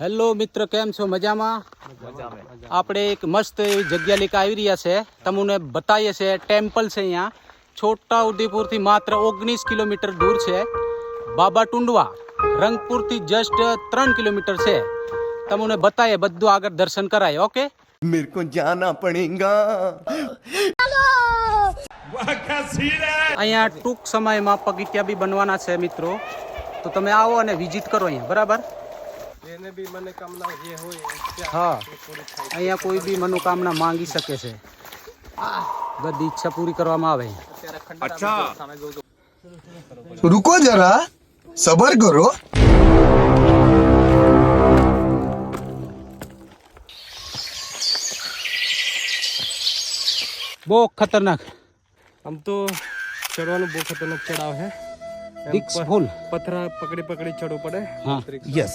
Hello મિત્ર, કેમ છો? મજામાં? આપણે એક મસ્ત એવી જગ્યા લઈને આવી રહ્યા છે. તમને બતાવીએ છે ટેમ્પલ છે. અહીંયા છોટા ઉદેપુરથી માત્ર 19 કિલોમીટર દૂર છે. બાબા ટુંડવા રંગપુરથી જસ્ટ 3 કિલોમીટર છે. તમને બતાવીએ, બધું આગળ દર્શન કરાય. ઓકે, मेरे को जाना पड़ेगा। અહીંયા ટૂંક સમયમાં પગથિયા બી બનવાના છે મિત્રો, તો તમે આવો અને વિઝિટ કરો અહીંયા. બરાબર? હા, અહીંયા કોઈ બી મનોકામના માંગી શકે છે. બધી ઈચ્છા પૂરી કરવામાં આવે. अच्छा, रुको जरा, सबर करो। બહુ ખતરનાક. हम तो चढ़वानो बहुत खतरनाक चढ़ाव है. रिक्स फुल. पत्थर पकड़ी पकड़ी चढ़ो पड़े. हाँ. यस